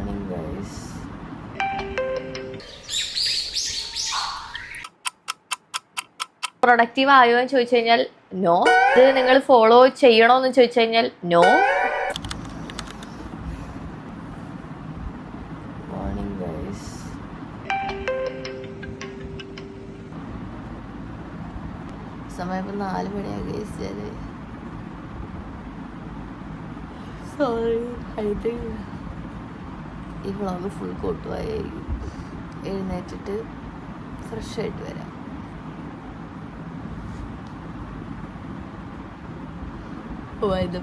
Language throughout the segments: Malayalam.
Morning guys. പ്രൊഡക്റ്റീവ് ആയോ എന്ന് ചോദിച്ചു കഴിഞ്ഞാൽ നോ. ഇത് നിങ്ങൾ ഫോളോ ചെയ്യണോന്ന് ചോദിച്ചു കഴിഞ്ഞാൽ നോ. Morning guys. സമയം ഇപ്പം 4 മണിയായി ഗൈസ്. സോറി, ഈ വ്ളോഗ് ഫുൾ കോട്ടുവായിരിക്കും. എഴുന്നേറ്റിട്ട് ഫ്രഷ് ആയിട്ട് വരാം. ഇത്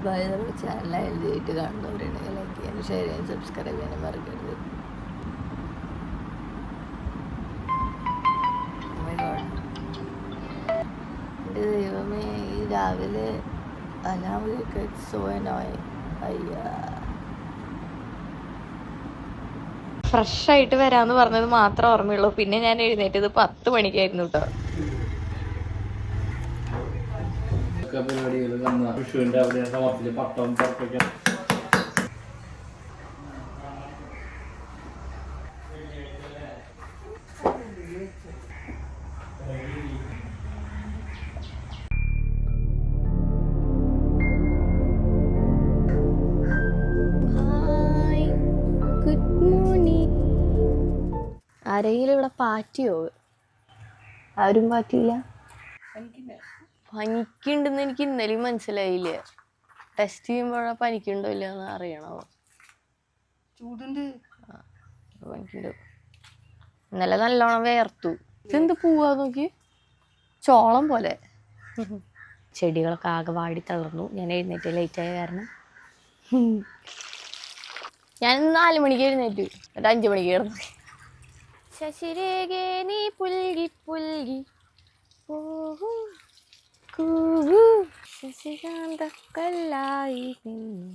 ചാനൽ എഴുതിയിട്ട് കാണുന്നവരുണ്ടെങ്കിൽ ലൈക്ക് ചെയ്യാനും ഷെയർ ചെയ്യാനും സബ്സ്ക്രൈബ് ചെയ്യാനും മറക്കരുത്. എൻ്റെ ദൈവമേ, ഈ രാവിലെ അലാം സോ അനോയിങ്. അയ്യാ, ഫ്രഷ് ആയിട്ട് വരാമെന്ന് പറഞ്ഞത് മാത്രമേ ഓർമ്മയുള്ളൂ. പിന്നെ ഞാൻ എഴുന്നേറ്റത് 10 മണിക്കായിരുന്നു കേട്ടോ. ആരെങ്കിലും ഇവിടെ പാറ്റിയോ? ആരും പാറ്റില്ല. പനിക്കുണ്ടെന്ന് എനിക്ക് ഇന്നലെയും മനസ്സിലായില്ല. ടെസ്റ്റ് ചെയ്യുമ്പോഴാ പനിക്കുണ്ടോ ഇല്ല എന്ന് അറിയണോ? ചൂടുണ്ട്, പനിക്കുണ്ട്. ഇന്നലെ നല്ലോണം വേർത്തു. ഇതെന്ത് പൂവാ നോക്കി, ചോളം പോലെ. ചെടികളൊക്കെ ആകെ വാടി തളർന്നു. ഞാൻ എഴുന്നേറ്റ് ലേറ്റായ കാരണം. ഞാൻ 4 മണിക്ക് എഴുന്നേറ്റു, ഒരു 5 മണിക്ക് കിടന്നു. ശശിരേഖേ നീ പുൽകി പുൽകി പോകും കൂകു ശശികാന്ത കല്ലായി നിന്നു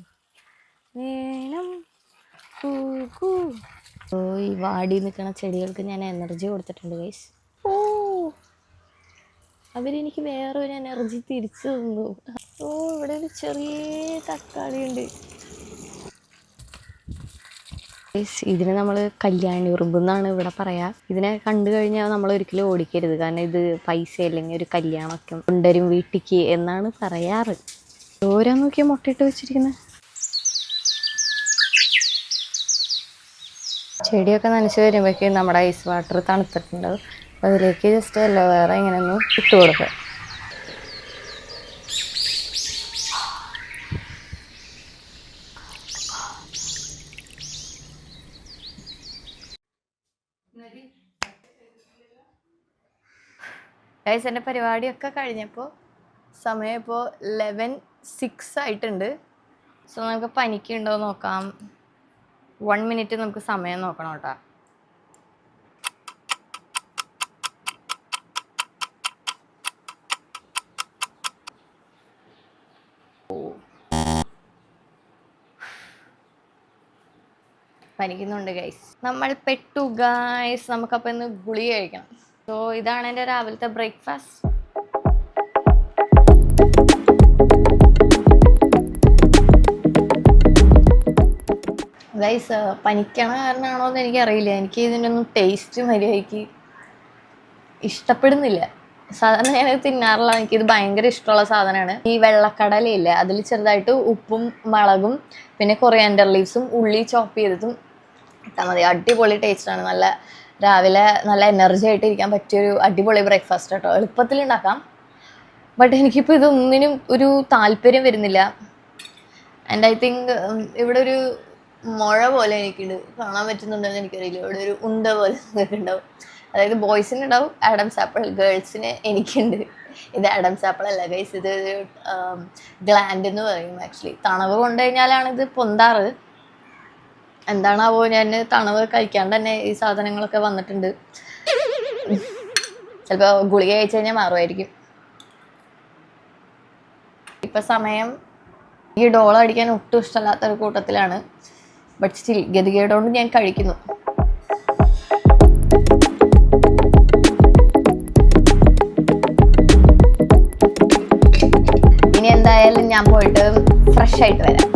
വേണം കൂകു. ഓ, ഈ വാടി നിൽക്കുന്ന ചെടികൾക്ക് ഞാൻ എനർജി കൊടുത്തിട്ടുണ്ട് ഗൈസ്. ഓ, അവരെനിക്ക് വേറൊരു എനർജി തിരിച്ചു തന്നു. ഓ, ഇവിടെ ഒരു ചെറിയ തക്കാളി ഉണ്ട്. ഇതിന് നമ്മൾ കല്യാണി ഉറുമ്പ് എന്നാണ് ഇവിടെ പറയാ. ഇതിനെ കണ്ടു കഴിഞ്ഞാൽ നമ്മൾ ഒരിക്കലും ഓടിക്കരുത്, കാരണം ഇത് പൈസ അല്ലെങ്കിൽ ഒരു കല്യാണമൊക്കെ കൊണ്ടുവരും വീട്ടിക്ക് എന്നാണ് പറയാറ്. ഓരോ നോക്കിയാൽ മുട്ടയിട്ട് വെച്ചിരിക്കുന്നത്. ചെടിയൊക്കെ നനച്ച് വരുമ്പോഴേക്കും നമ്മുടെ ഐസ് വാട്ടർ തണുത്തിട്ടുണ്ടാവും. അപ്പോൾ അതിലേക്ക് ജസ്റ്റ് വേറെ ഇങ്ങനെ ഒന്ന് ഇട്ട് കൊടുക്കുക. ഗൈസ്, എൻ്റെ പരിപാടിയൊക്കെ കഴിഞ്ഞപ്പോൾ സമയം ഇപ്പോൾ 11:06 ആയിട്ടുണ്ട്. സോ നമുക്ക് പനിക്കുണ്ടോ നോക്കാം. 1 മിനിറ്റ് നമുക്ക് സമയം നോക്കണം കേട്ടോ. പനിക്കുന്നുണ്ട് ഗൈസ്. നമ്മൾ പെട്ടു ഗൈസ്. നമുക്കപ്പോൾ ഇന്ന് ഗുളിക കഴിക്കണം. സോ ഇതാണ് എൻ്റെ രാവിലത്തെ ബ്രേക്ക്ഫാസ്റ്റ്. ഗൈസ്, പനിക്കണ കാരണമാണോ എന്ന് എനിക്കറിയില്ല. എനിക്ക് ഇതിനൊന്നും ടേസ്റ്റ് മര്യാദയ്ക്ക് ഇഷ്ടപ്പെടുന്നില്ല. സാധാരണ ഞാനത് തിന്നാറില്ല. എനിക്കിത് ഭയങ്കര ഇഷ്ടമുള്ള സാധനമാണ്. ഈ വെള്ളക്കടലയില്ല, അതിൽ ചെറുതായിട്ട് ഉപ്പും മുളകും പിന്നെ കൊറിയാൻഡർ ലീവ്സും ഉള്ളി ചോപ്പ് ചെയ്തതും ഇട്ടാൽ മതി. അടിപൊളി ടേസ്റ്റാണ്. നല്ല രാവിലെ നല്ല എനർജി ആയിട്ട് ഇരിക്കാൻ പറ്റിയൊരു അടിപൊളി ബ്രേക്ക്ഫാസ്റ്റ് കേട്ടോ. എളുപ്പത്തിൽ ഉണ്ടാക്കാം. ബട്ട് എനിക്കിപ്പോൾ ഇതൊന്നിനും ഒരു താല്പര്യം വരുന്നില്ല. ആൻഡ് ഐ തിങ്ക് ഇവിടെ ഒരു മുഴ പോലെ എനിക്കുണ്ട്. കാണാൻ പറ്റുന്നുണ്ടെന്ന് എനിക്കറിയില്ല. ഇവിടെ ഒരു ഉണ്ട പോലെ നിങ്ങൾക്ക് ഉണ്ടാവും. അതായത് ബോയ്സിന് ഉണ്ടാവും ആഡംസ് ആപ്പിൾ, ഗേൾസിന് എനിക്കുണ്ട്. ഇത് ആഡംസ് ആപ്പിൾ അല്ല ഗൈസ്, ഇത് ഗ്ലാൻഡ് എന്ന് പറയും. ആക്ച്വലി തണവ് കൊണ്ടു കഴിഞ്ഞാലാണ് ഇത് പൊന്താറ്. എന്താണാവോ, ഞാൻ തണവ് കഴിക്കാണ്ട് തന്നെ ഈ സാധനങ്ങളൊക്കെ വന്നിട്ടുണ്ട്. ചിലപ്പോൾ ഗുളിക കഴിച്ചു കഴിഞ്ഞാൽ മാറുമായിരിക്കും. ഇപ്പം സമയം ഈ ഡോള അടിക്കാൻ ഒട്ടും ഇഷ്ടമല്ലാത്തൊരു കൂട്ടത്തിലാണ്. ബട്ട് സ്റ്റിൽ ഗതികേടുകൊണ്ട് ഞാൻ കഴിക്കുന്നു. ഇനി എന്തായാലും ഞാൻ പോയിട്ട് ഫ്രഷ് ആയിട്ട് വരാം.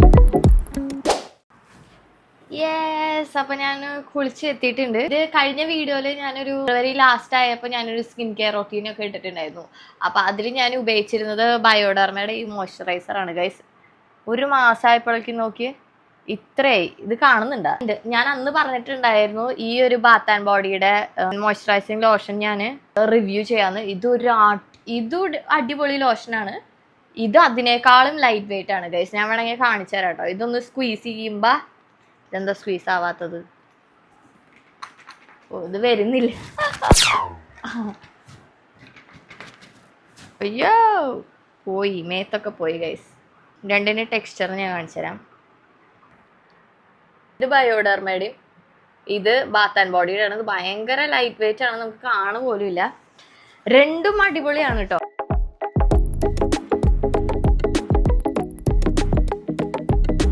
യെസ്, അപ്പൊ ഞാൻ കുളിച്ച് എത്തിയിട്ടുണ്ട്. ഇത് കഴിഞ്ഞ വീഡിയോയില് ഞാനൊരു ഫെബ്രുവരി ലാസ്റ്റ് ആയപ്പോൾ ഞാനൊരു സ്കിൻ കെയർ റൊട്ടീനൊക്കെ ഇട്ടിട്ടുണ്ടായിരുന്നു. അപ്പൊ അതിൽ ഞാൻ ഉപയോഗിച്ചിരുന്നത് ബയോഡർമയുടെ ഈ മോയ്സ്ചറൈസർ ആണ് ഗൈസ്. ഒരു മാസമായപ്പോഴേക്കും നോക്കി ഇത്രയായി. ഇത് കാണുന്നുണ്ട്. ഞാൻ അന്ന് പറഞ്ഞിട്ടുണ്ടായിരുന്നു ഈ ഒരു ബാത്ത് ആൻഡ് ബോഡിയുടെ മോയ്സ്ചറൈസിങ് ലോഷൻ ഞാൻ റിവ്യൂ ചെയ്യാന്ന്. ഇത് അടിപൊളി ലോഷനാണ്. ഇത് അതിനേക്കാളും ലൈറ്റ് വെയിറ്റ് ആണ് ഗൈസ്. ഞാൻ വേണമെങ്കിൽ കാണിച്ചു തരാം കേട്ടോ. ഇതൊന്ന് സ്ക്വീസ് ചെയ്യുമ്പോ ഇതെന്താ സ്ക്വീസ് ആവാത്തത്? ഓ, ഇത് വരുന്നില്ല. അയ്യോ, പോയി, മേത്തൊക്കെ പോയി ഗൈസ്. രണ്ടിന്റെ ടെക്സ്ചർ ഞാൻ കാണിച്ചു തരാം. ഇത് ബയോഡർമയുടെയും ഇത് ബാത്ത് ആൻഡ് ബോഡിയുടെ ആണ്. ഇത് ഭയങ്കര ലൈറ്റ് വെയിറ്റ് ആണ്, നമുക്ക് കാണു പോലും ഇല്ല. രണ്ടും അടിപൊളിയാണ് കേട്ടോ.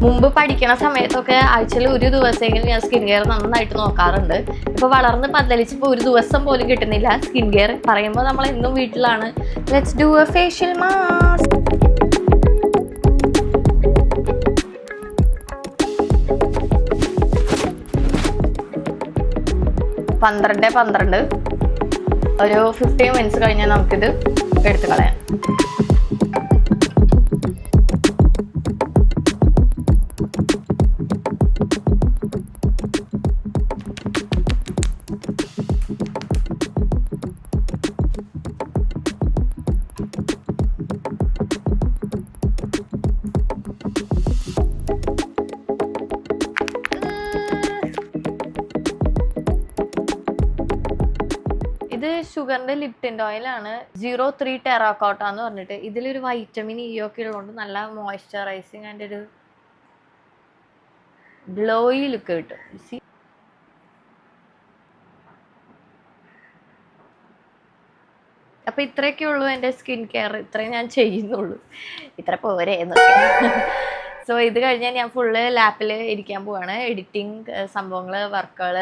മുമ്പ് പഠിക്കണ സമയത്തൊക്കെ ആഴ്ചയിൽ ഒരു ദിവസമെങ്കിലും ഞാൻ സ്കിൻ കെയർ നന്നായിട്ട് നോക്കാറുണ്ട്. ഇപ്പൊ വളർന്ന് പന്തലിച്ചപ്പോ ഒരു ദിവസം പോലും കിട്ടുന്നില്ല സ്കിൻ കെയർ. പറയുമ്പോൾ നമ്മൾ എന്നും വീട്ടിലാണ്. Let's do A facial mask. പന്ത്രണ്ട് ഒരു 15 മിനിറ്റ്സ് കഴിഞ്ഞാൽ നമുക്കിത് എടുത്ത് കളയാം. ഇത് ഷുഗറിന്റെ ലിപ്റ്റിൻ്റെ ഓയിലാണ്. 03 ടെറാക്കോട്ട എന്ന് പറഞ്ഞിട്ട്. ഇതിലൊരു വൈറ്റമിൻ ഇ ഒക്കെ ഉള്ളതുകൊണ്ട് നല്ല മോയ്സ്ചറൈസിങ് ആൻഡ് ഒരു ഗ്ലോയി ലുക്ക് കിട്ടും. അപ്പൊ ഇത്രയൊക്കെ ഉള്ളൂ എൻ്റെ സ്കിൻ കെയർ. ഇത്രയും ഞാൻ ചെയ്യുന്നുള്ളൂ. ഇത്ര പോരെ എന്നൊക്കെ. സോ ഇത് കഴിഞ്ഞാൽ ഞാൻ ഫുള്ള് ലാപ്പിൽ ഇരിക്കാൻ പോവാണ്. എഡിറ്റിംഗ് സംഭവങ്ങൾ, വർക്കുകൾ,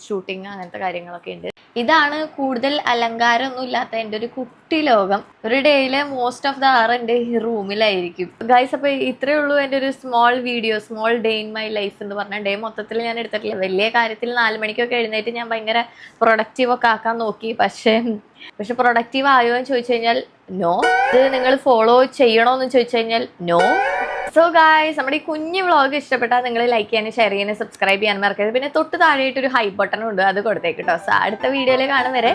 ഷൂട്ടിങ്, അങ്ങനത്തെ കാര്യങ്ങളൊക്കെ ഉണ്ട്. ഇതാണ് കൂടുതൽ അലങ്കാരമൊന്നും ഇല്ലാത്ത എൻ്റെ ഒരു കുട്ടി ലോകം. ഒരു ഡേയിലെ മോസ്റ്റ് ഓഫ് ദ അവർ എൻ്റെ ഈ റൂമിലായിരിക്കും ഗൈസ്. അപ്പോൾ ഇത്രയേ ഉള്ളൂ എൻ്റെ ഒരു small video, small day in my life എന്ന് പറഞ്ഞ. ഡേ മൊത്തത്തിൽ ഞാൻ എടുത്തിട്ടില്ല. വലിയ കാര്യത്തിൽ 4 മണിക്കൊക്കെ എഴുന്നേറ്റ് ഞാൻ ഭയങ്കര പ്രൊഡക്റ്റീവ് ഒക്കെ ആക്കാൻ നോക്കി. പക്ഷെ പ്രൊഡക്റ്റീവ് ആയോ എന്ന് ചോദിച്ചു കഴിഞ്ഞാൽ നോ. ഇത് നിങ്ങൾ ഫോളോ ചെയ്യണോന്ന് ചോദിച്ചു കഴിഞ്ഞാൽ നോ. സോ ഗായ്സ്, നമ്മുടെ ഈ കുഞ്ഞു വ്ളോഗ് ഇഷ്ടപ്പെട്ടാൽ നിങ്ങൾ ലൈക്ക് ചെയ്യാനും ഷെയർ ചെയ്യാനും സബ്സ്ക്രൈബ് ചെയ്യാനും മറക്കരുത്. പിന്നെ തൊട്ട് താഴെയായിട്ട് ഒരു ഹൈ ബട്ടൺ ഉണ്ട്, അത് കൊടുത്തേക്ക് കേട്ടോ. സോ അടുത്ത വീഡിയോയിൽ കാണും വരെ